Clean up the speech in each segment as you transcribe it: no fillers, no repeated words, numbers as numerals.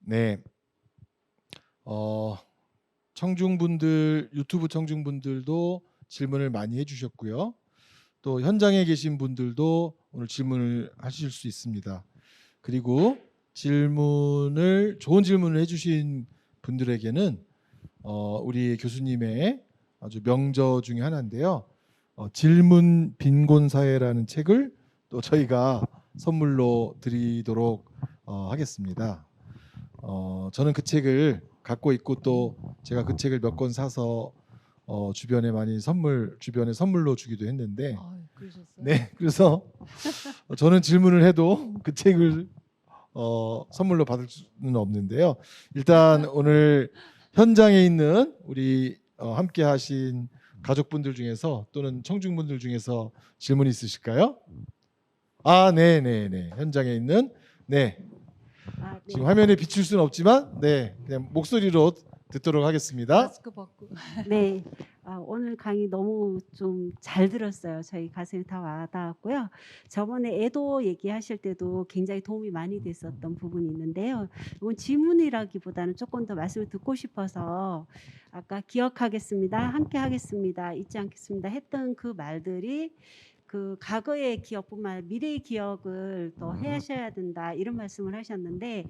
네, 청중분들, 유튜브 청중분들도 질문을 많이 해주셨고요. 또 현장에 계신 분들도 오늘 질문을 하실 수 있습니다. 그리고 좋은 질문을 해주신 분들에게는 우리 교수님의 아주 명저 중에 하나인데요. 질문 빈곤 사회라는 책을 또 저희가 선물로 드리도록 하겠습니다. 저는 그 책을 갖고 있고 또 제가 그 책을 몇 권 사서 주변에 선물로 주기도 했는데, 그러셨어요? 네, 그래서 저는 질문을 해도 그 책을 선물로 받을 수는 없는데요. 일단 오늘 현장에 있는 우리 함께 하신 가족분들 중에서 또는 청중분들 중에서 질문 있으실까요? 네네네. 현장에 있는, 네. 네. 지금 화면에 비출 수는 없지만, 네, 그냥 목소리로 듣도록 하겠습니다. 마스크 벗고. 네, 오늘 강의 너무 좀 잘 들었어요. 저희 가슴에 다 와닿았고요. 저번에 애도 얘기하실 때도 굉장히 도움이 많이 됐었던 부분이 있는데요. 이건 질문이라기보다는 조금 더 말씀을 듣고 싶어서 아까 기억하겠습니다, 함께 하겠습니다, 잊지 않겠습니다 했던 그 말들이 그 과거의 기억뿐만 아니라 미래의 기억을 더 하셔야 된다 이런 말씀을 하셨는데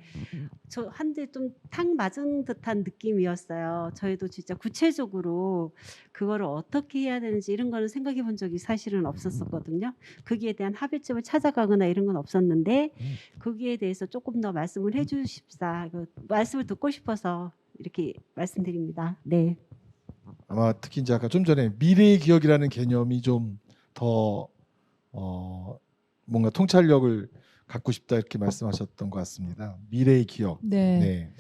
저 한데 좀 탁 맞은 듯한 느낌이었어요. 저희도 진짜 구체적으로 그거를 어떻게 해야 되는지 이런 거는 생각해 본 적이 사실은 없었거든요. 거기에 대한 합의점을 찾아가거나 이런 건 없었는데 거기에 대해서 조금 더 말씀을 해 주십사. 말씀을 듣고 싶어서 이렇게 말씀드립니다. 네. 아마 특히 이제 아까 좀 전에 미래의 기억이라는 개념이 좀 더 뭔가 통찰력을 갖고 싶다 이렇게 말씀하셨던 것 같습니다. 미래의 기억. 네. 네.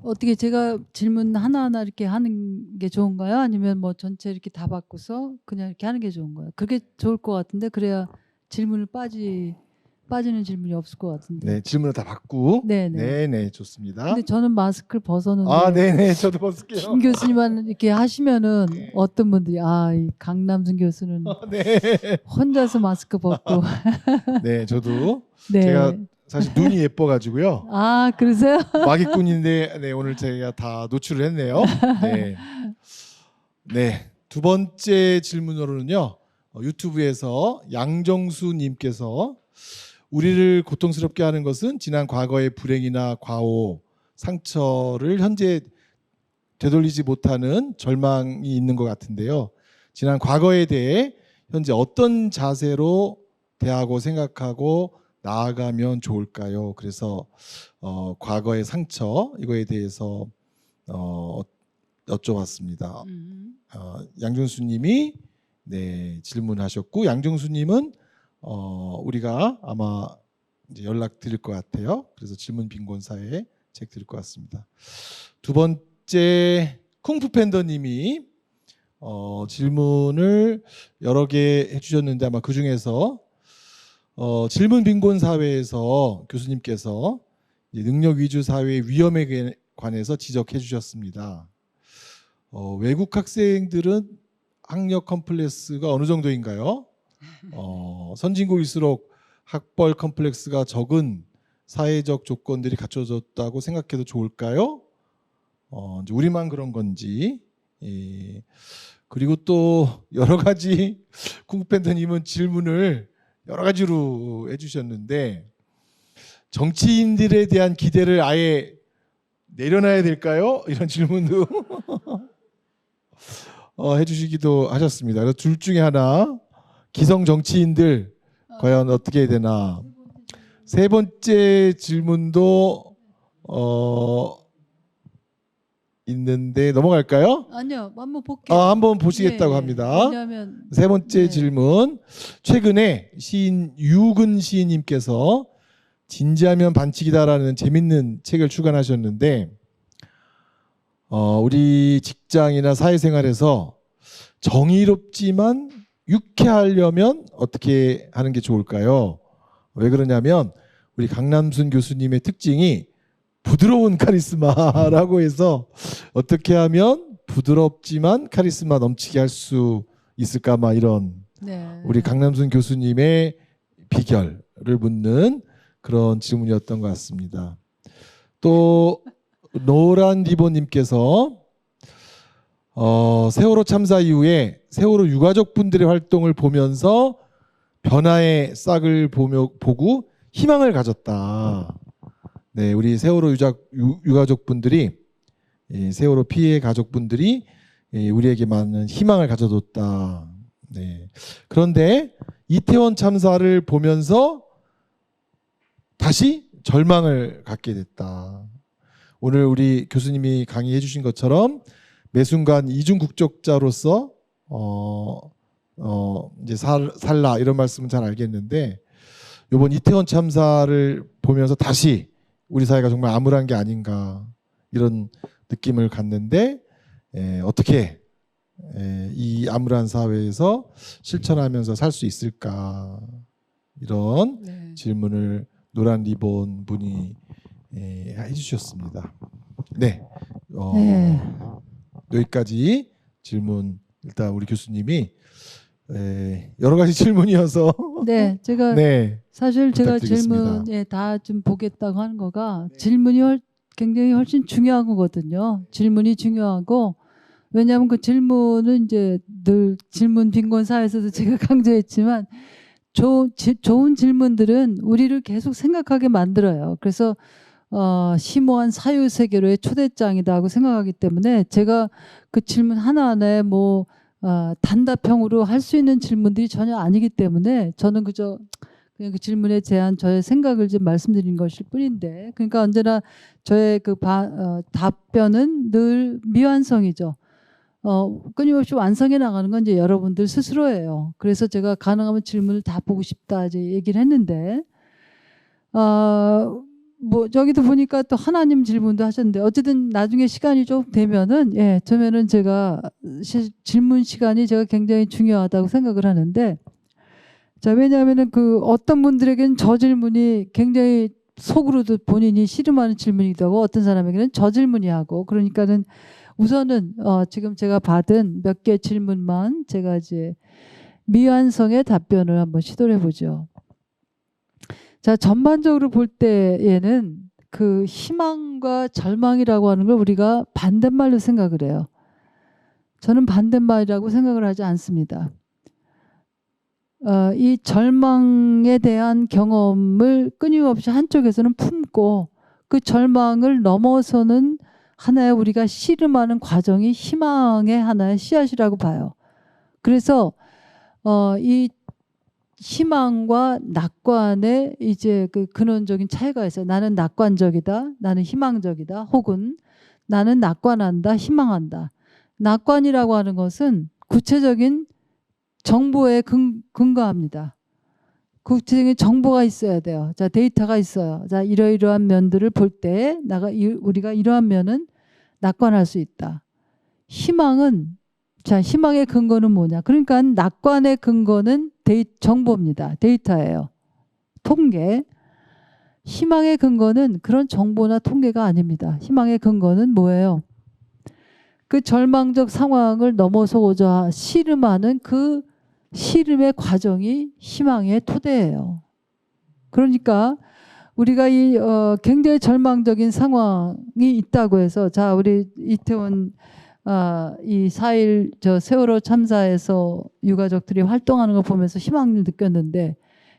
어떻게 제가 질문 하나하나 이렇게 하는 게 좋은가요? 아니면 뭐 전체 이렇게 다 바꿔서 그냥 이렇게 하는 게 좋은가요? 그게 좋을 것 같은데 그래야 질문을 빠지는 질문이 없을 것 같은데. 네, 질문을 다 받고. 네네. 네, 좋습니다. 근데 저는 마스크를 벗었는데 네네, 저도 벗을게요. 김 교수님만 이렇게 하시면은 네. 어떤 분들이 이 강남순 교수는 네. 혼자서 마스크 벗고. 네, 저도 네. 제가 사실 눈이 예뻐가지고요. 그러세요? 마기꾼인데 네, 오늘 제가 다 노출을 했네요. 네. 네, 두 번째 질문으로는요. 유튜브에서 양정수님께서 우리를 고통스럽게 하는 것은 지난 과거의 불행이나 과오, 상처를 현재 되돌리지 못하는 절망이 있는 것 같은데요. 지난 과거에 대해 현재 어떤 자세로 대하고 생각하고 나아가면 좋을까요? 그래서 과거의 상처 이거에 대해서 여쭤봤습니다. 양정수님이 네, 질문하셨고 양정수님은 우리가 아마 이제 연락 드릴 것 같아요. 그래서 질문 빈곤사에 책 드릴 것 같습니다. 두 번째 쿵푸 팬더님이 질문을 여러 개 해주셨는데 아마 그 중에서 질문 빈곤 사회에서 교수님께서 능력 위주 사회의 위험에 관해서 지적해 주셨습니다. 외국 학생들은 학력 컴플렉스가 어느 정도인가요? 선진국일수록 학벌 컴플렉스가 적은 사회적 조건들이 갖춰졌다고 생각해도 좋을까요? 이제 우리만 그런 건지. 그리고 또 여러 가지 쿵팬더님은 질문을 여러 가지로 해주셨는데 정치인들에 대한 기대를 아예 내려놔야 될까요? 이런 질문도 해주시기도 하셨습니다. 그래서 둘 중에 하나 기성 정치인들 과연 어떻게 해야 되나. 세 번째 질문도 있는데 넘어갈까요? 아니요, 한번 볼게요. 한번 보시겠다고 네, 합니다. 왜냐하면 세 번째 네. 질문. 최근에 시인 유근 시인님께서 진지하면 반칙이다라는 재밌는 책을 출간하셨는데 우리 직장이나 사회생활에서 정의롭지만 유쾌하려면 어떻게 하는 게 좋을까요? 왜 그러냐면 우리 강남순 교수님의 특징이 부드러운 카리스마라고 해서 어떻게 하면 부드럽지만 카리스마 넘치게 할 수 있을까 막 이런 네. 우리 강남순 교수님의 비결을 묻는 그런 질문이었던 것 같습니다. 또 노란 리본님께서 세월호 참사 이후에 세월호 유가족 분들의 활동을 보면서 변화의 싹을 보고 희망을 가졌다. 네, 우리 세월호 유가족 분들이 세월호 피해 가족분들이 우리에게 많은 희망을 가져줬다. 네. 그런데 이태원 참사를 보면서 다시 절망을 갖게 됐다. 오늘 우리 교수님이 강의해 주신 것처럼 매 순간 이중 국적자로서 이제 살라 이런 말씀은 잘 알겠는데 이번 이태원 참사를 보면서 다시 우리 사회가 정말 암울한 게 아닌가 이런 느낌을 갖는데 어떻게 이 암울한 사회에서 실천하면서 살 수 있을까 이런 네. 질문을 노란 리본 분이 해주셨습니다. 네, 네. 여기까지 질문 일단 우리 교수님이 여러 가지 질문이어서 네, 제가 네, 사실 제가 부탁드리겠습니다. 질문에 다 좀 보겠다고 하는 거가 질문이 굉장히 훨씬 중요한 거거든요. 질문이 중요하고 왜냐하면 그 질문은 이제 늘 질문 빈곤사에서도 제가 강조했지만 좋은 질문들은 우리를 계속 생각하게 만들어요. 그래서 심오한 사유 세계로의 초대장이다 하고 생각하기 때문에 제가 그 질문 하나하나에 뭐 단답형으로 할 수 있는 질문들이 전혀 아니기 때문에 저는 그냥 그 질문에 대한 저의 생각을 좀 말씀드린 것일 뿐인데 그러니까 언제나 저의 그 답변은 늘 미완성이죠. 끊임없이 완성해 나가는 건 이제 여러분들 스스로예요. 그래서 제가 가능하면 질문을 다 보고 싶다 이제 얘기를 했는데 뭐 저기도 보니까 또 하나님 질문도 하셨는데 어쨌든 나중에 시간이 좀 되면은 처음에는 제가 질문 시간이 제가 굉장히 중요하다고 생각을 하는데 자 왜냐하면은 그 어떤 분들에게는 저 질문이 굉장히 속으로도 본인이 씨름하는 질문이기도 하고 어떤 사람에게는 저 질문이 하고 그러니까는 우선은 지금 제가 받은 몇 개 질문만 제가 이제 미완성의 답변을 한번 시도를 해보죠. 자, 전반적으로 볼 때에는 그 희망과 절망이라고 하는 걸 우리가 반대말로 생각을 해요. 저는 반대말이라고 생각을 하지 않습니다. 이 절망에 대한 경험을 끊임없이 한쪽에서는 품고 그 절망을 넘어서는 하나의 우리가 씨름하는 과정이 희망의 하나의 씨앗이라고 봐요. 그래서 이 희망과 낙관의 이제 그 근원적인 차이가 있어요. 나는 낙관적이다, 나는 희망적이다, 혹은 나는 낙관한다, 희망한다. 낙관이라고 하는 것은 구체적인 정보에 근거합니다. 구체적인 정보가 있어야 돼요. 자, 데이터가 있어요. 자, 이러이러한 면들을 볼 때 우리가 이러한 면은 낙관할 수 있다. 희망은 자, 희망의 근거는 뭐냐? 그러니까 낙관의 근거는 정보입니다. 데이터예요. 통계. 희망의 근거는 그런 정보나 통계가 아닙니다. 희망의 근거는 뭐예요? 그 절망적 상황을 넘어서고자 씨름하는 그 씨름의 과정이 희망의 토대예요. 그러니까 우리가 이 굉장히 절망적인 상황이 있다고 해서 자 우리 이태원 이 4.1 저 세월호 참사에서 유가족들이 활동하는 걸 보면서 희망을 느꼈는데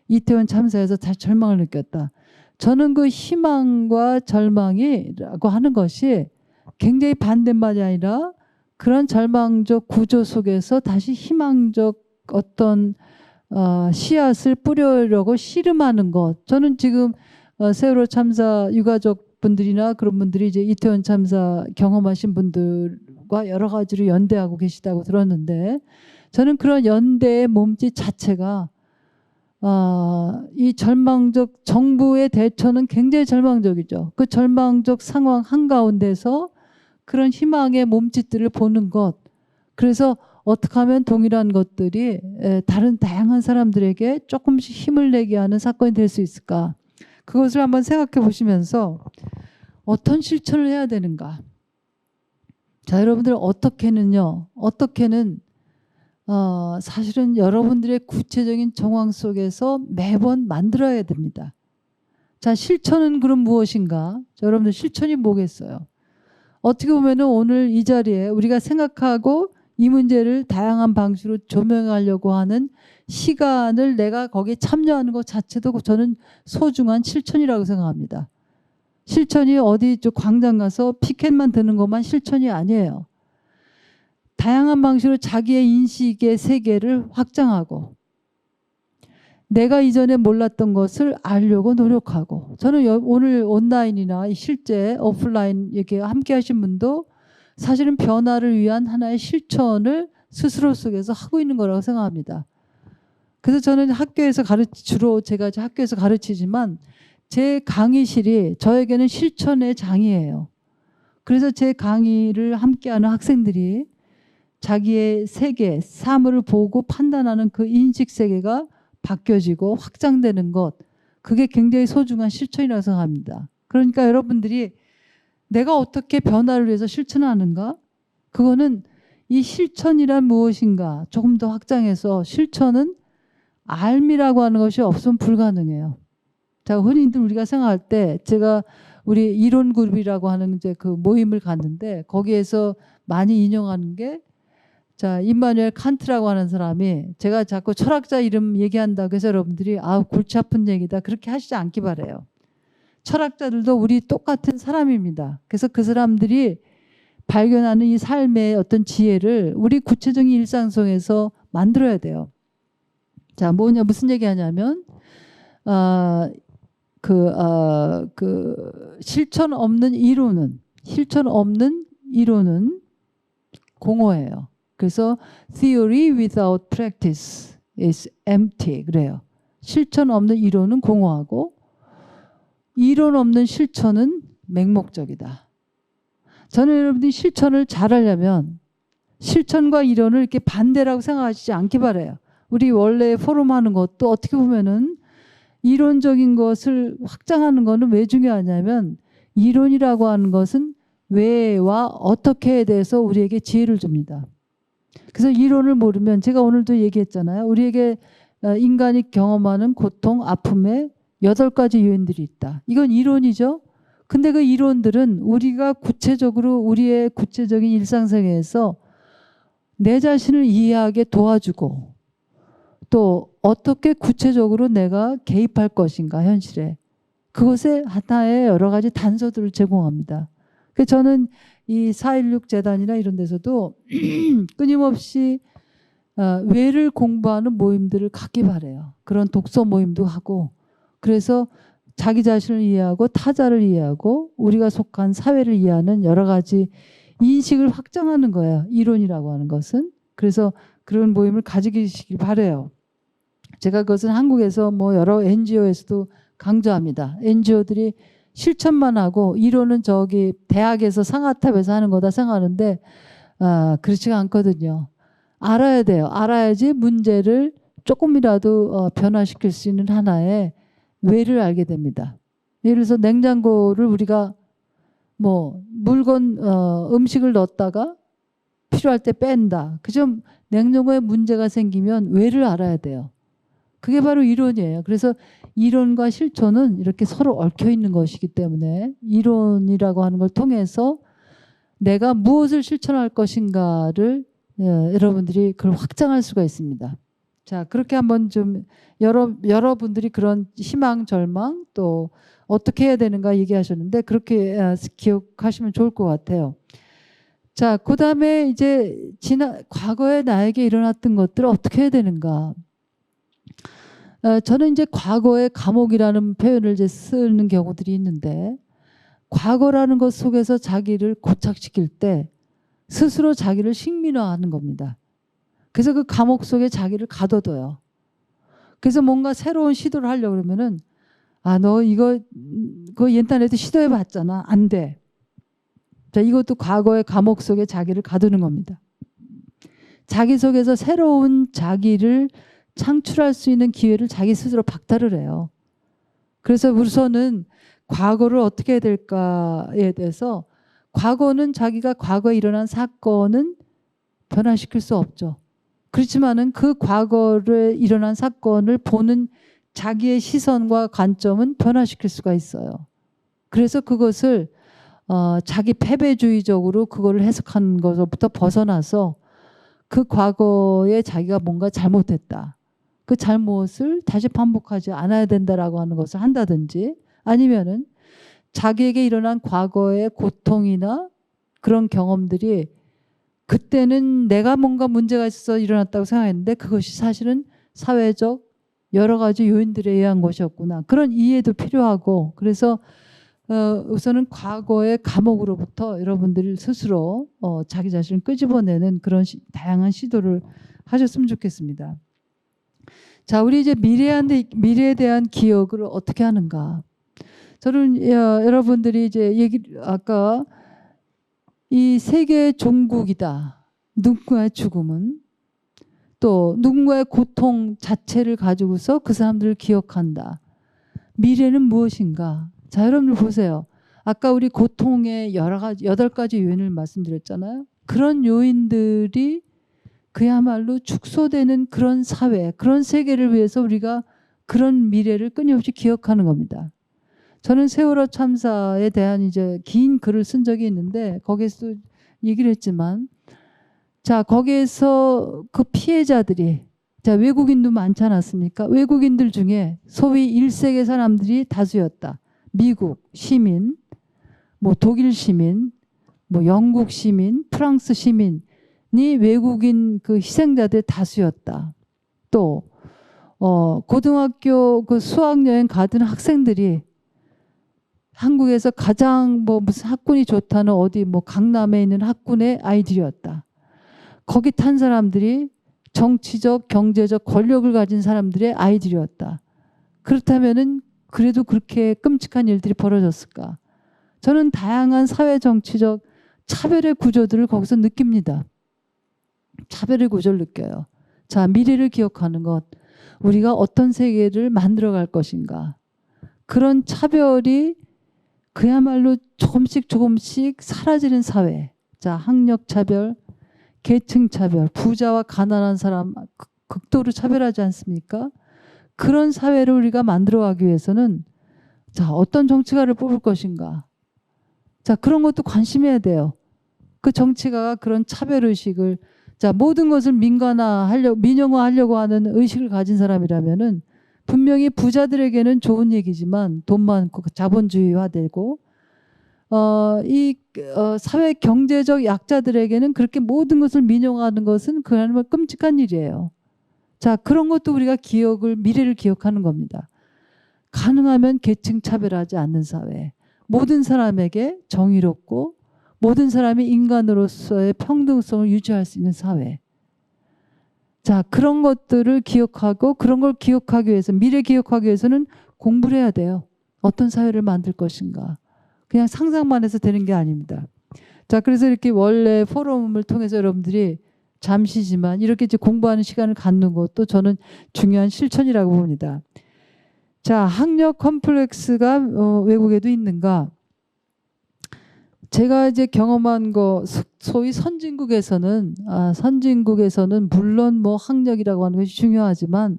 이태원 참사에서 다시 절망을 느꼈다. 저는 그 희망과 절망이라고 하는 것이 굉장히 반대말이 아니라 그런 절망적 구조 속에서 다시 희망적 어떤 씨앗을 뿌려려고 씨름하는 것. 저는 지금 세월호 참사 유가족 분들이나 그런 분들이 이제 이태원 참사 경험하신 분들과 여러 가지로 연대하고 계시다고 들었는데 저는 그런 연대의 몸짓 자체가 이 절망적 정부의 대처는 굉장히 절망적이죠. 그 절망적 상황 한가운데서 그런 희망의 몸짓들을 보는 것. 그래서 어떻게 하면 동일한 것들이 다른 다양한 사람들에게 조금씩 힘을 내게 하는 사건이 될 수 있을까? 그것을 한번 생각해 보시면서 어떤 실천을 해야 되는가? 자, 여러분들 어떻게는 사실은 여러분들의 구체적인 정황 속에서 매번 만들어야 됩니다. 자, 실천은 그럼 무엇인가? 자, 여러분들 실천이 뭐겠어요? 어떻게 보면은 오늘 이 자리에 우리가 생각하고 이 문제를 다양한 방식으로 조명하려고 하는 시간을 내가 거기에 참여하는 것 자체도 저는 소중한 실천이라고 생각합니다. 실천이 어디 저 광장 가서 피켓만 드는 것만 실천이 아니에요. 다양한 방식으로 자기의 인식의 세계를 확장하고 내가 이전에 몰랐던 것을 알려고 노력하고 저는 오늘 온라인이나 실제 오프라인 이렇게 함께 하신 분도 사실은 변화를 위한 하나의 실천을 스스로 속에서 하고 있는 거라고 생각합니다. 그래서 저는 학교에서 주로 제가 학교에서 가르치지만 제 강의실이 저에게는 실천의 장이에요. 그래서 제 강의를 함께하는 학생들이 자기의 세계, 사물을 보고 판단하는 그 인식 세계가 바뀌어지고 확장되는 것, 그게 굉장히 소중한 실천이라고 생각합니다. 그러니까 여러분들이 내가 어떻게 변화를 위해서 실천하는가? 그거는 이 실천이란 무엇인가 조금 더 확장해서 실천은 알미라고 하는 것이 없으면 불가능해요. 자, 흔히들 우리가 생각할 때 제가 우리 이론 그룹이라고 하는 이제 그 모임을 갔는데 거기에서 많이 인용하는 게 자, 임마누엘 칸트라고 하는 사람이 제가 자꾸 철학자 이름 얘기한다고 해서 여러분들이 아, 골치 아픈 얘기다 그렇게 하시지 않기 바라요. 철학자들도 우리 똑같은 사람입니다. 그래서 그 사람들이 발견하는 이 삶의 어떤 지혜를 우리 구체적인 일상 속에서 만들어야 돼요. 자, 무슨 얘기하냐면 실천 없는 이론은 공허해요. 그래서 theory without practice is empty 그래요. 실천 없는 이론은 공허하고 이론 없는 실천은 맹목적이다. 저는 여러분들이 실천을 잘하려면 실천과 이론을 이렇게 반대라고 생각하시지 않기 바라요. 우리 원래 포럼하는 것도 어떻게 보면은 이론적인 것을 확장하는 거는 왜 중요하냐면 이론이라고 하는 것은 왜와 어떻게에 대해서 우리에게 지혜를 줍니다. 그래서 이론을 모르면 제가 오늘도 얘기했잖아요. 우리에게 인간이 경험하는 고통, 아픔의 8가지 요인들이 있다. 이건 이론이죠. 근데 그 이론들은 우리가 구체적으로 우리의 구체적인 일상생활에서 내 자신을 이해하게 도와주고 또 어떻게 구체적으로 내가 개입할 것인가 현실에 그것에 하나의 여러 가지 단서들을 제공합니다. 그래서 저는 이 4.16 재단이나 이런 데서도 끊임없이 외를 공부하는 모임들을 갖기 바래요. 그런 독서 모임도 하고 그래서 자기 자신을 이해하고 타자를 이해하고 우리가 속한 사회를 이해하는 여러 가지 인식을 확장하는 거예요. 이론이라고 하는 것은. 그래서 그런 모임을 가지시길 바래요. 제가 그것은 한국에서 뭐 여러 NGO에서도 강조합니다. NGO들이 실천만 하고 이론은 저기 대학에서 상아탑에서 하는 거다 생각하는데 그렇지가 않거든요. 알아야 돼요. 알아야지 문제를 조금이라도 변화시킬 수 있는 하나의 왜를 알게 됩니다. 예를 들어서 냉장고를 우리가 뭐 물건 음식을 넣었다가 필요할 때 뺀다. 그죠? 냉장고에 문제가 생기면 왜를 알아야 돼요. 그게 바로 이론이에요. 그래서 이론과 실천은 이렇게 서로 얽혀 있는 것이기 때문에 이론이라고 하는 걸 통해서 내가 무엇을 실천할 것인가를 여러분들이 그걸 확장할 수가 있습니다. 자, 그렇게 한번 좀 여러분들이 그런 희망, 절망 또 어떻게 해야 되는가 얘기하셨는데 그렇게 기억하시면 좋을 것 같아요. 자, 그 다음에 이제 과거에 나에게 일어났던 것들을 어떻게 해야 되는가. 저는 이제 과거의 감옥이라는 표현을 이제 쓰는 경우들이 있는데 과거라는 것 속에서 자기를 고착시킬 때 스스로 자기를 식민화하는 겁니다. 그래서 그 감옥 속에 자기를 가둬둬요. 그래서 뭔가 새로운 시도를 하려고 그러면은 너 그거 옛날에도 시도해 봤잖아. 안 돼. 자, 이것도 과거의 감옥 속에 자기를 가두는 겁니다. 자기 속에서 새로운 자기를 창출할 수 있는 기회를 자기 스스로 박탈을 해요. 그래서 우선은 과거를 어떻게 해야 될까에 대해서 과거는 자기가 과거에 일어난 사건은 변화시킬 수 없죠. 그렇지만은 그 과거에 일어난 사건을 보는 자기의 시선과 관점은 변화시킬 수가 있어요. 그래서 그것을 자기 패배주의적으로 그거를 해석하는 것부터 벗어나서 그 과거에 자기가 뭔가 잘못했다. 그 잘못을 다시 반복하지 않아야 된다라고 하는 것을 한다든지 아니면은 자기에게 일어난 과거의 고통이나 그런 경험들이 그때는 내가 뭔가 문제가 있어서 일어났다고 생각했는데 그것이 사실은 사회적 여러 가지 요인들에 의한 것이었구나. 그런 이해도 필요하고 그래서 우선은 과거의 감옥으로부터 여러분들이 스스로 자기 자신을 끄집어내는 그런 다양한 시도를 하셨으면 좋겠습니다. 자, 우리 이제 미래에 대한 기억을 어떻게 하는가? 저는 여러분들이 이제 아까 이 세계의 종국이다. 누군가의 죽음은 또 누군가의 고통 자체를 가지고서 그 사람들을 기억한다. 미래는 무엇인가? 자, 여러분들 보세요. 아까 우리 고통의 8가지 요인을 말씀드렸잖아요. 그런 요인들이 그야말로 축소되는 그런 사회, 그런 세계를 위해서 우리가 그런 미래를 끊임없이 기억하는 겁니다. 저는 세월호 참사에 대한 이제 긴 글을 쓴 적이 있는데 거기에서 얘기를 했지만 자, 거기에서 그 피해자들이 자, 외국인도 많지 않았습니까? 외국인들 중에 소위 1세계 사람들이 다수였다. 미국 시민, 뭐 독일 시민, 뭐 영국 시민, 프랑스 시민이 외국인 그 희생자들 다수였다. 또 고등학교 그 수학여행 가던 학생들이 한국에서 가장 뭐 무슨 학군이 좋다는 어디 뭐 강남에 있는 학군의 아이들이었다. 거기 탄 사람들이 정치적, 경제적 권력을 가진 사람들의 아이들이었다. 그렇다면은 그래도 그렇게 끔찍한 일들이 벌어졌을까? 저는 다양한 사회 정치적 차별의 구조들을 거기서 느낍니다. 차별의 구조를 느껴요. 자, 미래를 기억하는 것. 우리가 어떤 세계를 만들어갈 것인가. 그런 차별이 그야말로 조금씩 사라지는 사회. 자, 학력차별, 계층차별, 부자와 가난한 사람 극도로 차별하지 않습니까? 그런 사회를 우리가 만들어가기 위해서는 자, 어떤 정치가를 뽑을 것인가. 자, 그런 것도 관심해야 돼요. 그 정치가가 그런 차별의식을 자, 모든 것을 민영화하려고 하는 의식을 가진 사람이라면은 분명히 부자들에게는 좋은 얘기지만 돈 많고 자본주의화되고 사회 경제적 약자들에게는 그렇게 모든 것을 민영화하는 것은 그야말로 끔찍한 일이에요. 자, 그런 것도 우리가 미래를 기억하는 겁니다. 가능하면 계층 차별하지 않는 사회. 모든 사람에게 정의롭고 모든 사람이 인간으로서의 평등성을 유지할 수 있는 사회. 자, 그런 것들을 기억하고 그런 걸 기억하기 위해서 미래 기억하기 위해서는 공부를 해야 돼요. 어떤 사회를 만들 것인가. 그냥 상상만 해서 되는 게 아닙니다. 자, 그래서 이렇게 원래 포럼을 통해서 여러분들이 잠시지만 이렇게 이제 공부하는 시간을 갖는 것도 저는 중요한 실천이라고 봅니다. 자, 학력 컴플렉스가 외국에도 있는가? 제가 이제 경험한 거 소위 선진국에서는 물론 뭐 학력이라고 하는 것이 중요하지만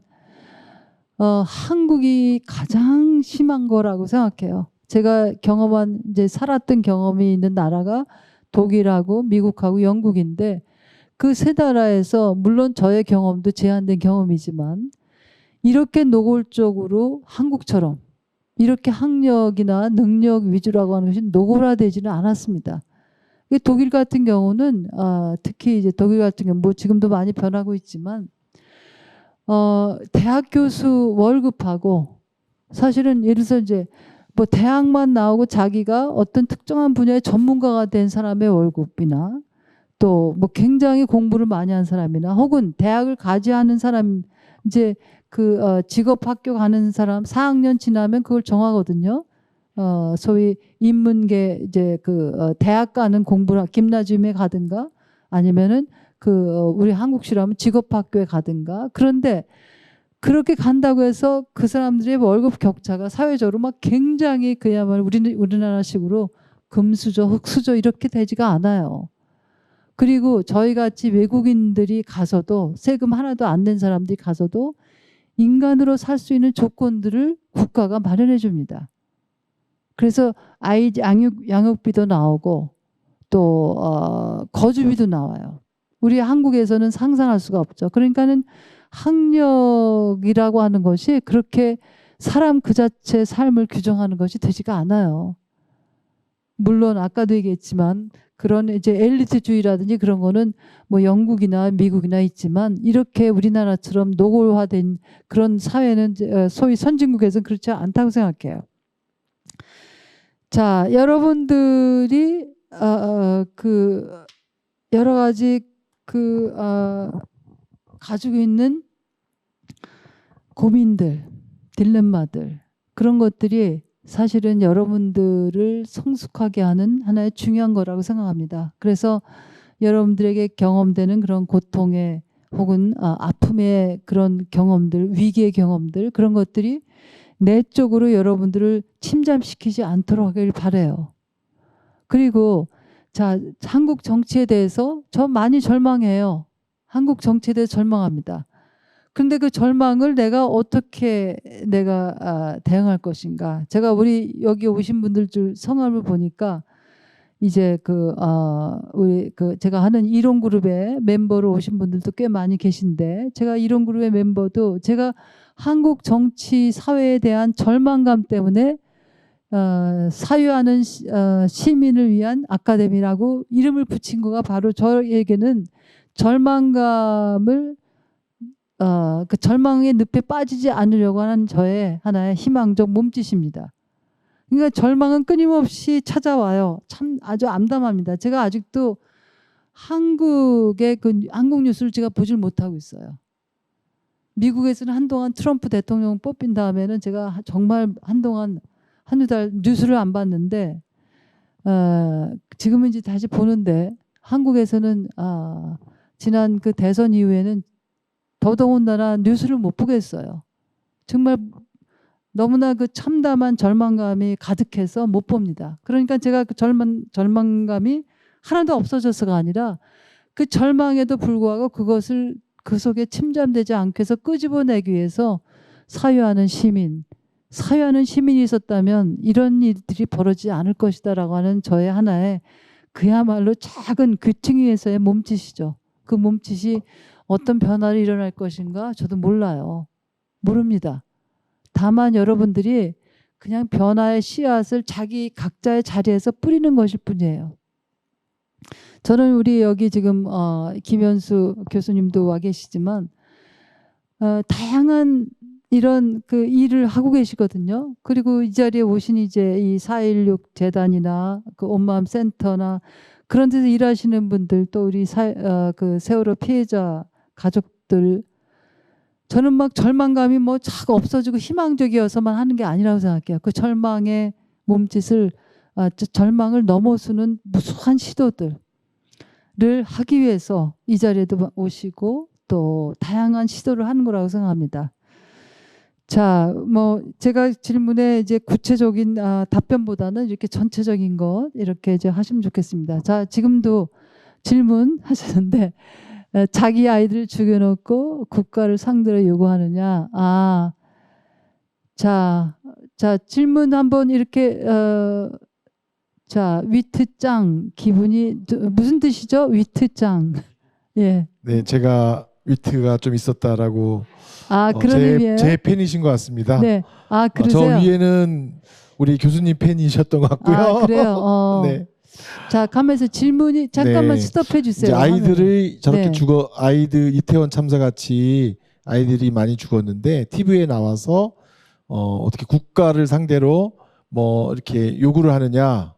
한국이 가장 심한 거라고 생각해요. 제가 경험한 이제 살았던 경험이 있는 나라가 독일하고 미국하고 영국인데 그 세 나라에서 물론 저의 경험도 제한된 경험이지만 이렇게 노골적으로 한국처럼 이렇게 학력이나 능력 위주라고 하는 것이 노골화되지는 않았습니다. 독일 같은 경우는 특히 이제 독일 같은 경우 뭐 지금도 많이 변하고 있지만 대학 교수 월급하고 사실은 예를 들어서 이제 뭐 대학만 나오고 자기가 어떤 특정한 분야의 전문가가 된 사람의 월급이나 또 뭐 굉장히 공부를 많이 한 사람이나 혹은 대학을 가지하는 사람 이제 직업 학교 가는 사람 4학년 지나면 그걸 정하거든요. 소위 인문계 이제 대학 가는 공부를 김나지움에 가든가 아니면은 우리 한국시라면 직업 학교에 가든가. 그런데 그렇게 간다고 해서 그 사람들의 월급 격차가 사회적으로 막 굉장히 그야말로 우리나라식으로 금수저, 흑수저 이렇게 되지가 않아요. 그리고 저희 같이 외국인들이 가서도 세금 하나도 안 낸 사람들이 가서도 인간으로 살 수 있는 조건들을 국가가 마련해 줍니다. 그래서 아이 양육비도 나오고 또 거주비도 나와요. 우리 한국에서는 상상할 수가 없죠. 그러니까는 학력이라고 하는 것이 그렇게 사람 그 자체 삶을 규정하는 것이 되지가 않아요. 물론 아까도 얘기했지만 그런 이제 엘리트주의라든지 그런 거는 뭐 영국이나 미국이나 있지만 이렇게 우리나라처럼 노골화된 그런 사회는 소위 선진국에서는 그렇지 않다고 생각해요. 자, 여러분들이 그 여러 가지 가지고 있는 고민들, 딜레마들 그런 것들이 사실은 여러분들을 성숙하게 하는 하나의 중요한 거라고 생각합니다. 그래서 여러분들에게 경험되는 그런 고통의 혹은 아픔의 그런 경험들, 위기의 경험들 그런 것들이 내적으로 여러분들을 침잠시키지 않도록 하길 바라요. 그리고 자, 한국 정치에 대해서 저 많이 절망해요. 한국 정치에 대해서 절망합니다. 그런데 그 절망을 내가 어떻게 대응할 것인가. 제가 우리 여기 오신 분들 줄 성함을 보니까 이제 우리 제가 하는 이론 그룹에 멤버로 오신 분들도 꽤 많이 계신데 제가 이론 그룹의 멤버도 제가 한국 정치 사회에 대한 절망감 때문에 사유하는 시민을 위한 아카데미라고 이름을 붙인 거가 바로 저에게는 절망감을 그 절망의 늪에 빠지지 않으려고 하는 저의 하나의 희망적 몸짓입니다. 그러니까 절망은 끊임없이 찾아와요. 참 아주 암담합니다. 제가 아직도 한국의 한국 뉴스를 제가 보질 못하고 있어요. 미국에서는 한동안 트럼프 대통령 뽑힌 다음에는 제가 정말 한동안 한두 달 뉴스를 안 봤는데 지금은 이제 다시 보는데 한국에서는 지난 그 대선 이후에는 더더군다나 뉴스를 못 보겠어요. 정말 너무나 그 참담한 절망감이 가득해서 못 봅니다. 그러니까 제가 그 절망감이 하나도 없어져서가 아니라 그 절망에도 불구하고 그것을 그 속에 침잠되지 않게 해서 끄집어내기 위해서 사유하는 시민이 있었다면 이런 일들이 벌어지지 않을 것이다라고 하는 저의 하나의 그야말로 작은 귀퉁이 위에서의 몸짓이죠. 그 몸짓이 어떤 변화를 일어날 것인가 저도 몰라요. 모릅니다. 다만 여러분들이 그냥 변화의 씨앗을 자기 각자의 자리에서 뿌리는 것일 뿐이에요. 저는 우리 여기 지금 김현수 교수님도 와 계시지만 다양한 이런 그 일을 하고 계시거든요. 그리고 이 자리에 오신 이제 이 4.16 재단이나 그 온마음 센터나 그런 데서 일하시는 분들 또 우리 그 세월호 피해자 가족들 저는 막 절망감이 뭐 자꾸 없어지고 희망적이어서만 하는 게 아니라고 생각해요. 그 절망의 몸짓을 절망을 넘어서는 무수한 시도들을 하기 위해서 이 자리에도 오시고 또 다양한 시도를 하는 거라고 생각합니다. 자, 뭐 제가 질문에 이제 구체적인 답변보다는 이렇게 전체적인 것 이렇게 이제 하시면 좋겠습니다. 자, 지금도 질문하셨는데 자기 아이들 죽여놓고 국가를 상대로 요구하느냐? 자 질문 한번 이렇게 자 위트짱 기분이 무슨 뜻이죠? 위트짱. 예. 네, 제가 위트가 좀 있었다라고 그런 의미예요. 제 팬이신 것 같습니다. 네. 그러세요? 저 위에는 우리 교수님 팬이셨던 것 같고요. 그래요. 네. 자, 가면서 질문이 잠깐만 네. 스톱해 주세요. 이제 아이들이 저렇게 네. 아이들 이태원 참사 같이 아이들이 많이 죽었는데 TV에 나와서 어떻게 국가를 상대로 뭐 이렇게 요구를 하느냐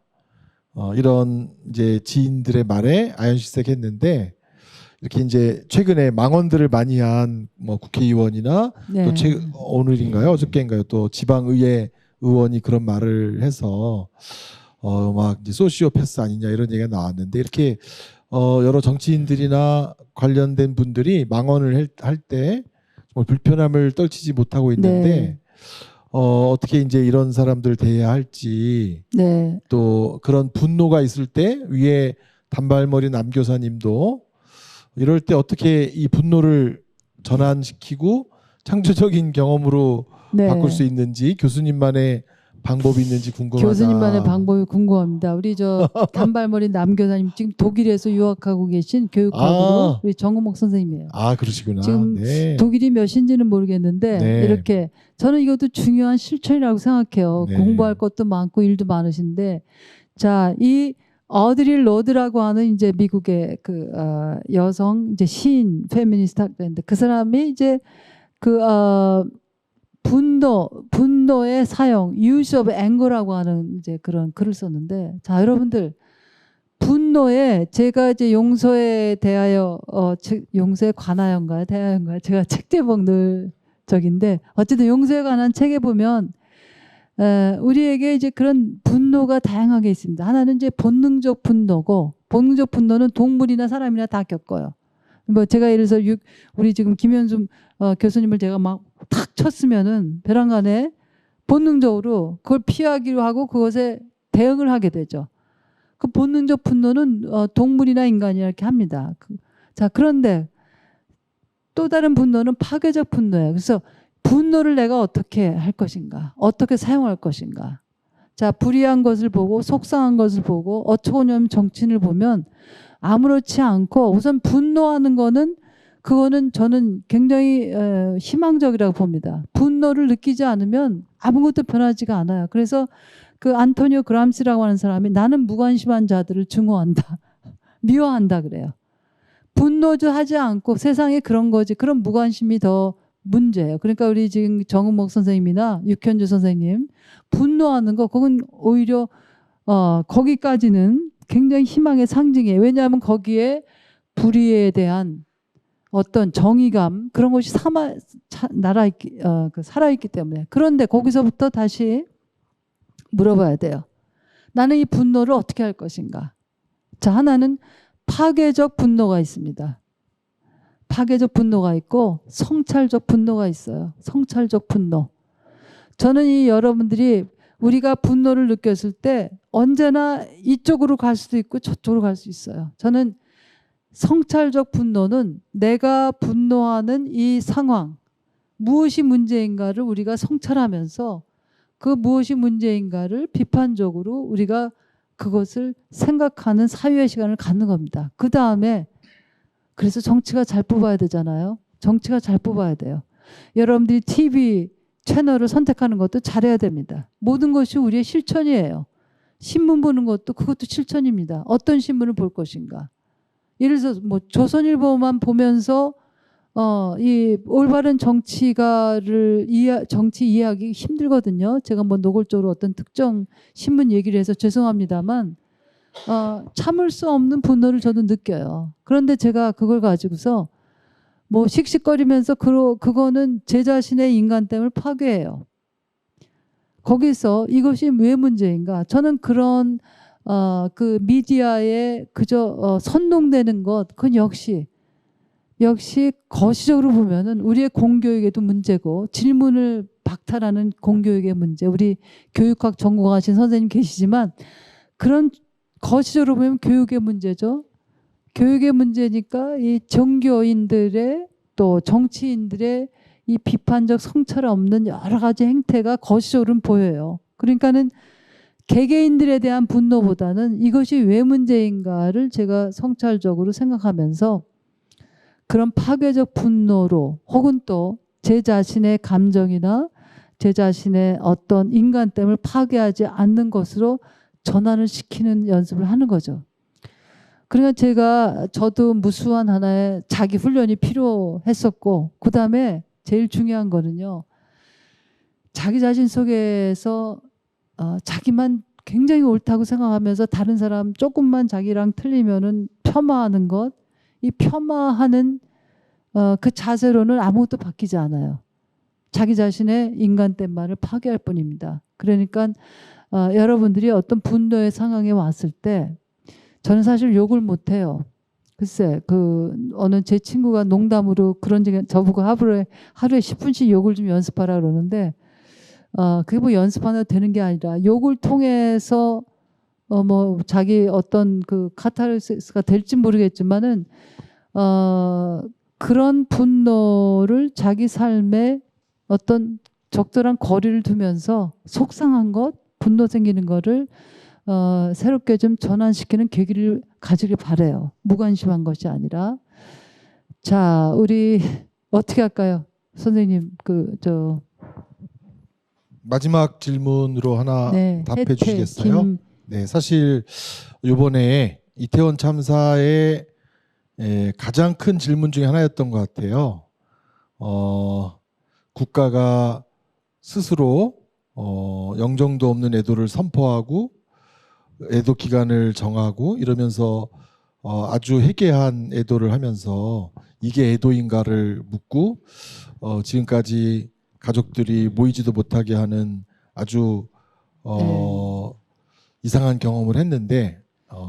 이런 이제 지인들의 말에 아연실색했는데 이렇게 이제 최근에 망언들을 많이 한 뭐 국회의원이나 네. 또 오늘인가요 어저께인가요 또 지방의회 의원이 그런 말을 해서 막 이제 소시오패스 아니냐 이런 얘기가 나왔는데 이렇게 여러 정치인들이나 관련된 분들이 망언을 할 때 정말 불편함을 떨치지 못하고 있는데 네. 어떻게 이제 이런 사람들 대해야 할지 네. 또 그런 분노가 있을 때 위에 단발머리 남교사님도 이럴 때 어떻게 이 분노를 전환시키고 창조적인 경험으로 네. 바꿀 수 있는지 교수님만의 방법이 있는지 궁금하다. 교수님만의 방법이 궁금합니다. 우리 저 단발머리 남 교사님 지금 독일에서 유학하고 계신 교육학으로 우리 정은목 선생님이에요. 아, 그러시구나. 지금 네. 독일이 몇인지는 모르겠는데 네. 이렇게 저는 이것도 중요한 실천이라고 생각해요. 네. 공부할 것도 많고 일도 많으신데 자, 이 어드리 로드라고 하는 이제 미국의 그 여성 이제 시인 페미니스트 학자인데 그 사람이 이제 그 분노의 사용, use of anger라고 하는 이제 그런 글을 썼는데 자, 여러분들 분노에 제가 이제 용서에 대하여 용서에 관하여인가요? 대하여인가요? 제가 책 제목 늘 적인데 어쨌든 용서에 관한 책에 보면 우리에게 이제 그런 분노가 다양하게 있습니다. 하나는 이제 본능적 분노고 본능적 분노는 동물이나 사람이나 다 겪어요. 뭐 제가 예를 들어서 우리 지금 김현숙 교수님을 제가 막 탁 쳤으면은 벼랑간에 본능적으로 그걸 피하기로 하고 그것에 대응을 하게 되죠. 그 본능적 분노는 동물이나 인간이나 이렇게 합니다. 자, 그런데 또 다른 분노는 파괴적 분노예요. 그래서 분노를 내가 어떻게 할 것인가, 어떻게 사용할 것인가. 자, 불의한 것을 보고 속상한 것을 보고 어처구니없는 정치인을 보면 아무렇지 않고 우선 분노하는 거는 그거는 저는 굉장히 희망적이라고 봅니다. 분노를 느끼지 않으면 아무것도 변하지가 않아요. 그래서 그 안토니오 그람시라고 하는 사람이 나는 무관심한 자들을 증오한다. 미워한다 그래요. 분노도 하지 않고 세상에 그런 거지. 그런 무관심이 더 문제예요. 그러니까 우리 지금 정은목 선생님이나 육현주 선생님 분노하는 거 그건 오히려 거기까지는 굉장히 희망의 상징이에요. 왜냐하면 거기에 불의에 대한 어떤 정의감 그런 것이 살아있기 때문에. 그런데 거기서부터 다시 물어봐야 돼요. 나는 이 분노를 어떻게 할 것인가. 자, 하나는 파괴적 분노가 있습니다. 파괴적 분노가 있고 성찰적 분노가 있어요. 성찰적 분노. 저는 이 여러분들이 우리가 분노를 느꼈을 때 언제나 이쪽으로 갈 수도 있고 저쪽으로 갈 수 있어요. 저는 성찰적 분노는 내가 분노하는 이 상황 무엇이 문제인가를 우리가 성찰하면서 그 무엇이 문제인가를 비판적으로 우리가 그것을 생각하는 사유의 시간을 갖는 겁니다. 그 다음에 그래서 정치가 잘 뽑아야 되잖아요. 정치가 잘 뽑아야 돼요. 여러분들이 TV 채널을 선택하는 것도 잘해야 됩니다. 모든 것이 우리의 실천이에요. 신문 보는 것도 그것도 실천입니다. 어떤 신문을 볼 것인가. 예를 들어서 뭐 조선일보만 보면서 이 올바른 정치 이해하기 힘들거든요. 제가 뭐 노골적으로 어떤 특정 신문 얘기를 해서 죄송합니다만 참을 수 없는 분노를 저도 느껴요. 그런데 제가 그걸 가지고서 뭐 씩씩거리면서 그거는 제 자신의 인간됨을 파괴해요. 거기서 이것이 왜 문제인가? 저는 그런 그 미디어에 그저 선동되는 것, 그건 역시 거시적으로 보면은 우리의 공교육에도 문제고 질문을 박탈하는 공교육의 문제. 우리 교육학 전공하신 선생님 계시지만 그런 거시적으로 보면 교육의 문제죠. 교육의 문제니까 이 종교인들의 또 정치인들의 이 비판적 성찰 없는 여러 가지 행태가 거시적으로는 보여요. 그러니까는 개개인들에 대한 분노보다는 이것이 왜 문제인가를 제가 성찰적으로 생각하면서 그런 파괴적 분노로 혹은 또 제 자신의 감정이나 제 자신의 어떤 인간됨을 파괴하지 않는 것으로 전환을 시키는 연습을 하는 거죠. 그러니까 저도 무수한 하나의 자기 훈련이 필요했었고 그 다음에 제일 중요한 거는요. 자기 자신 속에서 자기만 굉장히 옳다고 생각하면서 다른 사람 조금만 자기랑 틀리면은 폄하하는 것, 이 폄하하는 그 자세로는 아무것도 바뀌지 않아요. 자기 자신의 인간됨만을 파괴할 뿐입니다. 그러니까 여러분들이 어떤 분노의 상황에 왔을 때 저는 사실 욕을 못해요. 글쎄 어느 제 친구가 농담으로 그런 적이 저보고 하루에 10분씩 욕을 좀 연습하라 그러는데 그게 뭐 연습하나 되는 게 아니라 욕을 통해서 뭐 자기 어떤 그 카타르시스가 될지 모르겠지만은 그런 분노를 자기 삶의 어떤 적절한 거리를 두면서 속상한 것, 분노 생기는 거를 새롭게 좀 전환시키는 계기를 가지길 바래요. 무관심한 것이 아니라. 자, 우리 어떻게 할까요? 선생님, 마지막 질문으로 하나 네, 답해 혜태, 주시겠어요? 네, 사실 이번에 이태원 참사의 가장 큰 질문 중에 하나였던 것 같아요. 국가가 스스로 영정도 없는 애도를 선포하고 애도 기간을 정하고 이러면서 아주 해괴한 애도를 하면서 이게 애도인가를 묻고 지금까지 가족들이 모이지도 못하게 하는 아주 이상한 경험을 했는데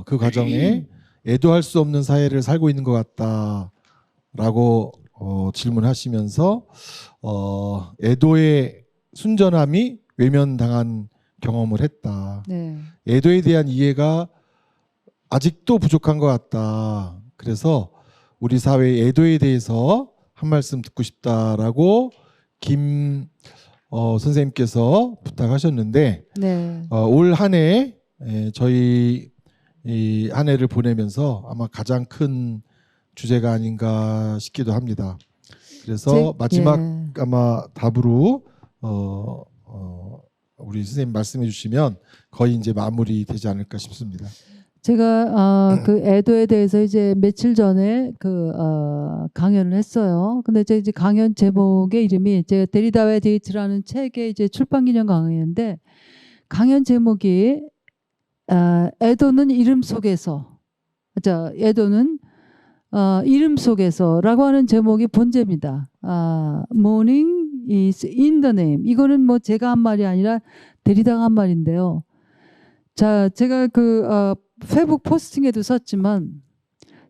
그 과정에 애도할 수 없는 사회를 살고 있는 것 같다라고 질문하시면서 애도의 순전함이 외면당한 경험을 했다. 네. 애도에 대한 이해가 아직도 부족한 것 같다. 그래서 우리 사회의 애도에 대해서 한 말씀 듣고 싶다라고 김 선생님께서 부탁하셨는데 네. 올 한 해 저희 이 한 해를 보내면서 아마 가장 큰 주제가 아닌가 싶기도 합니다. 그래서 마지막 예. 아마 답으로 우리 선생님 말씀해 주시면 거의 이제 마무리 되지 않을까 싶습니다. 제가 그 애도에 대해서 이제 며칠 전에 강연을 했어요. 근데 제 이제 강연 제목의 이름이 제가 데리다와의 데이트라는 책의 이제 출판 기념 강연인데 강연 제목이 애도는 이름 속에서, 자, 애도는 이름 속에서라고 하는 제목이 본제입니다. Mourning is in the name. 이거는 뭐 제가 한 말이 아니라 데리다가 한 말인데요. 자, 제가 페북 포스팅에도 썼지만,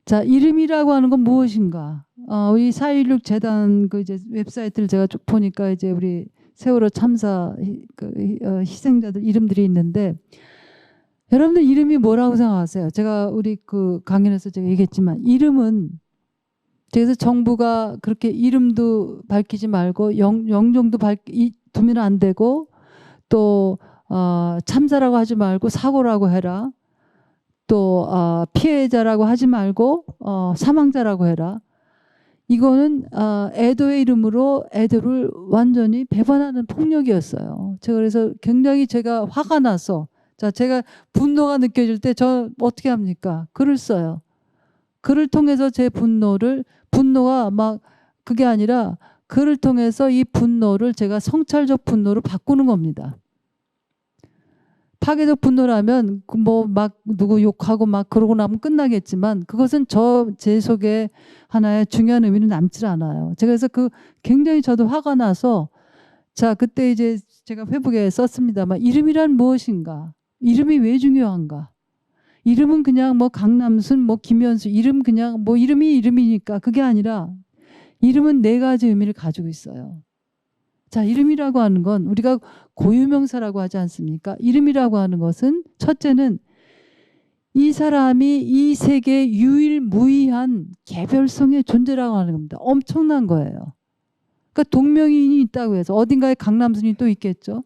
자, 이름이라고 하는 건 무엇인가? 우리 4.16 재단 이제 웹사이트를 제가 쭉 보니까 이제 우리 세월호 참사 희생자들 이름들이 있는데, 여러분들 이름이 뭐라고 생각하세요? 제가 우리 강연에서 제가 얘기했지만, 이름은, 그래서 정부가 그렇게 이름도 밝히지 말고 영종도 두면 안 되고, 또 참사라고 하지 말고 사고라고 해라. 또 피해자라고 하지 말고 사망자라고 해라. 이거는 애도의 이름으로 애도를 완전히 배반하는 폭력이었어요. 제가 그래서 굉장히 제가 화가 나서, 자, 제가 분노가 느껴질 때 저 어떻게 합니까? 글을 써요. 글을 통해서 제 분노가 막 그게 아니라 글을 통해서 이 분노를 제가 성찰적 분노로 바꾸는 겁니다. 파괴적 분노라면 뭐 막 누구 욕하고 막 그러고 나면 끝나겠지만 그것은 제 속에 하나의 중요한 의미는 남질 않아요. 제가 그래서 굉장히 저도 화가 나서, 자, 그때 이제 제가 페북에 썼습니다만, 이름이란 무엇인가? 이름이 왜 중요한가? 이름은 그냥 뭐 강남순, 뭐 김현수, 이름 그냥 뭐 이름이 이름이니까 그게 아니라 이름은 4가지 의미를 가지고 있어요. 자, 이름이라고 하는 건 우리가 고유명사라고 하지 않습니까? 이름이라고 하는 것은 첫째는 이 사람이 이 세계에 유일무이한 개별성의 존재라고 하는 겁니다. 엄청난 거예요. 그러니까 동명이인이 있다고 해서 어딘가에 강남순이 또 있겠죠.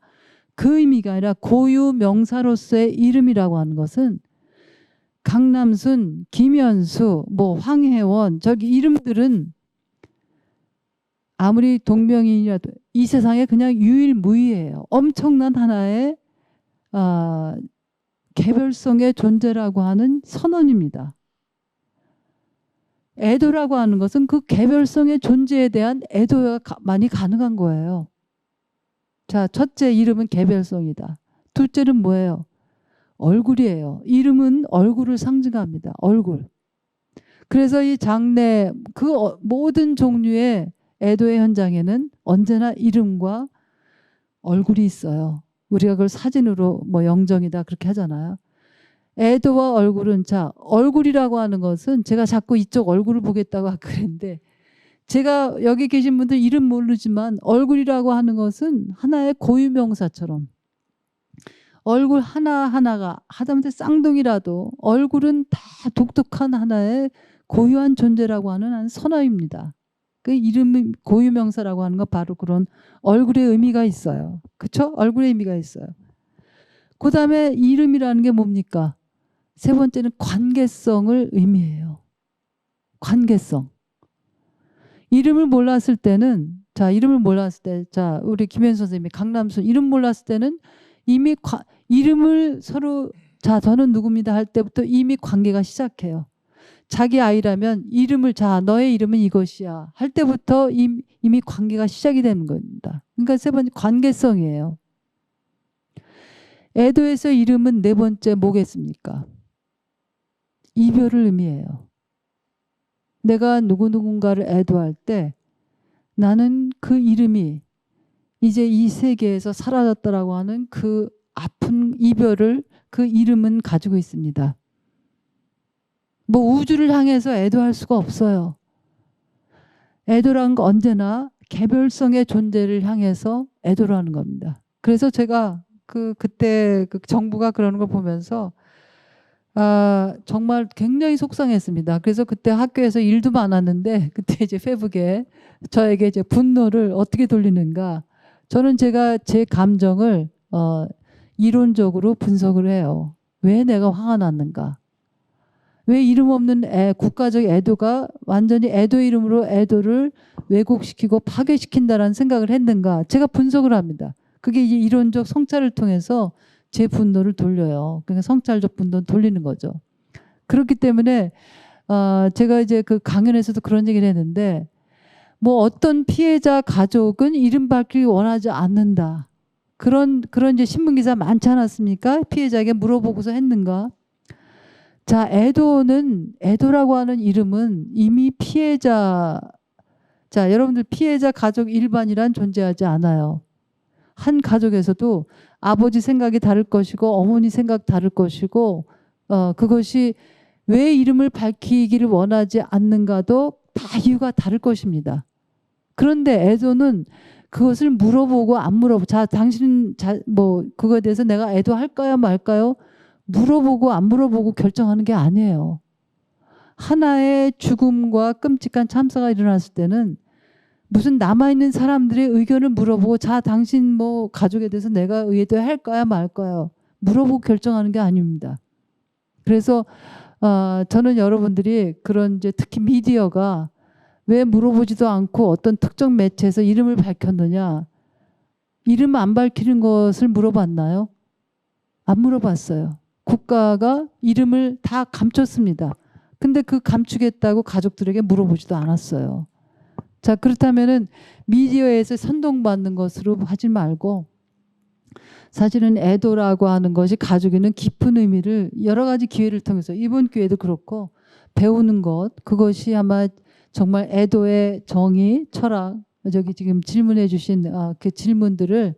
그 의미가 아니라 고유명사로서의 이름이라고 하는 것은 강남순, 김현수, 뭐 황혜원, 저기 이름들은 아무리 동명이인이라도 이 세상에 그냥 유일무이해요. 엄청난 하나의 개별성의 존재라고 하는 선언입니다. 애도라고 하는 것은 그 개별성의 존재에 대한 애도가 많이 가능한 거예요. 자, 첫째, 이름은 개별성이다. 둘째는 뭐예요? 얼굴이에요. 이름은 얼굴을 상징합니다. 얼굴. 그래서 이 장례 모든 종류의 애도의 현장에는 언제나 이름과 얼굴이 있어요. 우리가 그걸 사진으로 뭐 영정이다 그렇게 하잖아요. 애도와 얼굴은, 자, 얼굴이라고 하는 것은 제가 자꾸 이쪽 얼굴을 보겠다고 아까 그랬는데, 제가 여기 계신 분들 이름 모르지만 얼굴이라고 하는 것은 하나의 고유명사처럼 얼굴 하나하나가 하다못해 쌍둥이라도 얼굴은 다 독특한 하나의 고유한 존재라고 하는 선어입니다. 그 이름 고유명사라고 하는 건 바로 그런 얼굴의 의미가 있어요. 그렇죠? 얼굴의 의미가 있어요. 그다음에 이름이라는 게 뭡니까? 세 번째는 관계성을 의미해요. 관계성. 이름을 몰랐을 때는 이름을 몰랐을 때 우리 김현 선생님이 강남순 이름 몰랐을 때는 이미 이름을 서로 저는 누굽니다 할 때부터 이미 관계가 시작해요. 자기 아이라면 이름을 너의 이름은 이것이야 할 때부터 이미 관계가 시작이 되는 겁니다. 그러니까 세 번째 관계성이에요. 애도에서 이름은 네 번째 뭐겠습니까? 이별을 의미해요. 내가 누군가를 애도할 때 나는 그 이름이 이제 이 세계에서 사라졌다라고 하는 그 아픈 이별을 그 이름은 가지고 있습니다. 뭐 우주를 향해서 애도할 수가 없어요. 애도라는 건 언제나 개별성의 존재를 향해서 애도를 하는 겁니다. 그래서 제가 그때 정부가 그러는 걸 보면서 정말 굉장히 속상했습니다. 그래서 그때 학교에서 일도 많았는데 그때 이제 페북에 저에게 이제 분노를 어떻게 돌리는가. 저는 제가 제 감정을 이론적으로 분석을 해요. 왜 내가 화가 났는가. 왜 이름 없는 국가적 애도가 완전히 애도 이름으로 애도를 왜곡시키고 파괴시킨다라는 생각을 했는가. 제가 분석을 합니다. 그게 이제 이론적 성찰을 통해서 제 분노를 돌려요. 그러니까 성찰적 분노를 돌리는 거죠. 그렇기 때문에 제가 이제 그 강연에서도 그런 얘기를 했는데 뭐 어떤 피해자 가족은 이름 밝히기 원하지 않는다. 그런 이제 신문 기사 많지 않았습니까? 피해자에게 물어보고서 했는가? 애도라고 하는 이름은 이미 여러분들 피해자 가족 일반이란 존재하지 않아요. 한 가족에서도 아버지 생각이 다를 것이고 어머니 생각 다를 것이고 그것이 왜 이름을 밝히기를 원하지 않는가도 다 이유가 다를 것입니다. 그런데 애도는 그것을 물어보고 안 물어보고 당신 그거에 대해서 내가 애도할까요 말까요? 물어보고 안 물어보고 결정하는 게 아니에요. 하나의 죽음과 끔찍한 참사가 일어났을 때는 무슨 남아있는 사람들의 의견을 물어보고 당신 가족에 대해서 내가 애도할까요 말까요? 물어보고 결정하는 게 아닙니다. 그래서 저는 여러분들이 그런 이제 특히 미디어가 왜 물어보지도 않고 어떤 특정 매체에서 이름을 밝혔느냐. 이름 안 밝히는 것을 물어봤나요? 안 물어봤어요. 국가가 이름을 다 감췄습니다. 근데 그 감추겠다고 가족들에게 물어보지도 않았어요. 그렇다면은 미디어에서 선동받는 것으로 하지 말고 사실은 애도라고 하는 것이 가지고 있는 깊은 의미를 여러 가지 기회를 통해서 이번 기회도 그렇고 배우는 것 그것이 아마 정말 애도의 정의, 철학 지금 질문해 주신 그 질문들을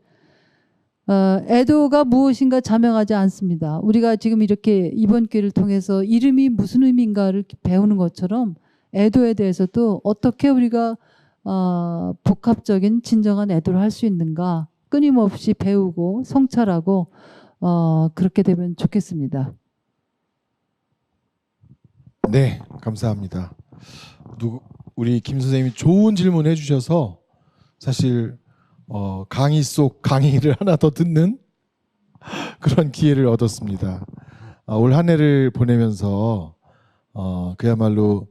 애도가 무엇인가 자명하지 않습니다. 우리가 지금 이렇게 이번 기회를 통해서 이름이 무슨 의미인가를 배우는 것처럼 애도에 대해서도 어떻게 우리가 복합적인 진정한 애도를 할 수 있는가 끊임없이 배우고 성찰하고 그렇게 되면 좋겠습니다. 네, 감사합니다. 우리 김 선생님이 좋은 질문 해주셔서 사실 강의 속 강의를 하나 더 듣는 그런 기회를 얻었습니다. 올 한 해를 보내면서 그야말로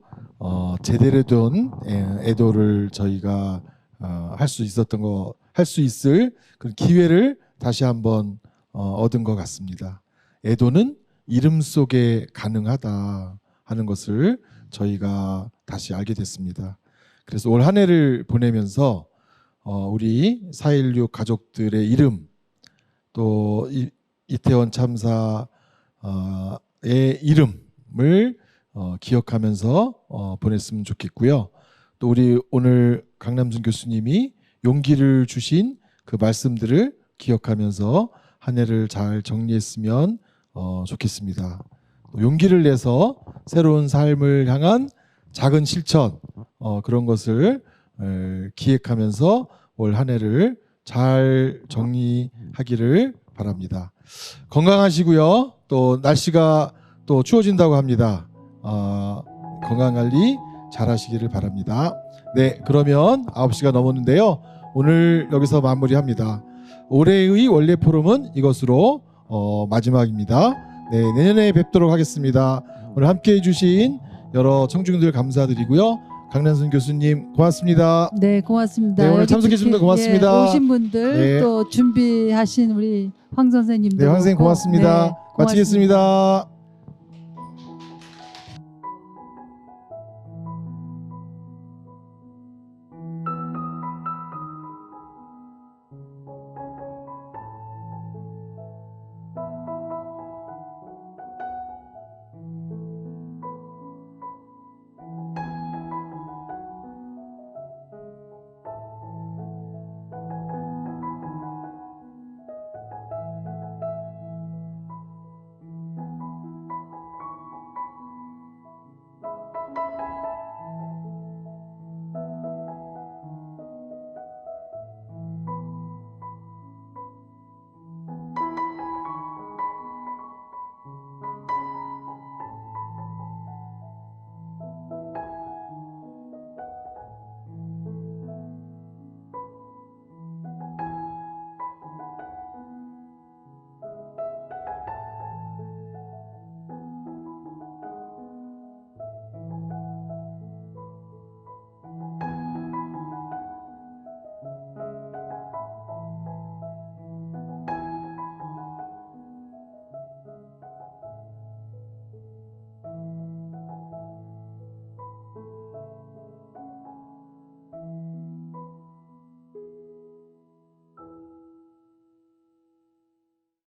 제대로 된 애도를 저희가 할 수 있을 그런 기회를 다시 한번 얻은 것 같습니다. 애도는 이름 속에 가능하다 하는 것을 저희가 다시 알게 됐습니다. 그래서 올 한 해를 보내면서 우리 4.16 가족들의 이름 또 이태원 참사의 이름을 기억하면서 보냈으면 좋겠고요. 또 우리 오늘 강남순 교수님이 용기를 주신 그 말씀들을 기억하면서 한 해를 잘 정리했으면 좋겠습니다. 용기를 내서 새로운 삶을 향한 작은 실천 그런 것을 기획하면서 올 한 해를 잘 정리하기를 바랍니다. 건강하시고요. 또 날씨가 또 추워진다고 합니다. 건강관리 잘하시기를 바랍니다. 네, 그러면 9시가 넘었는데요. 오늘 여기서 마무리합니다. 올해의 원래 포럼은 이것으로 마지막입니다. 네, 내년에 뵙도록 하겠습니다. 오늘 함께해 주신 여러 청중들 감사드리고요. 강난순 교수님 고맙습니다. 네, 고맙습니다. 네, 오늘 여기 참석해 주셔서 특히, 고맙습니다. 예, 오신 분들 네. 또 준비하신 우리 황 선생님도 네, 황 선생님 그렇고, 고맙습니다. 네, 마치겠습니다.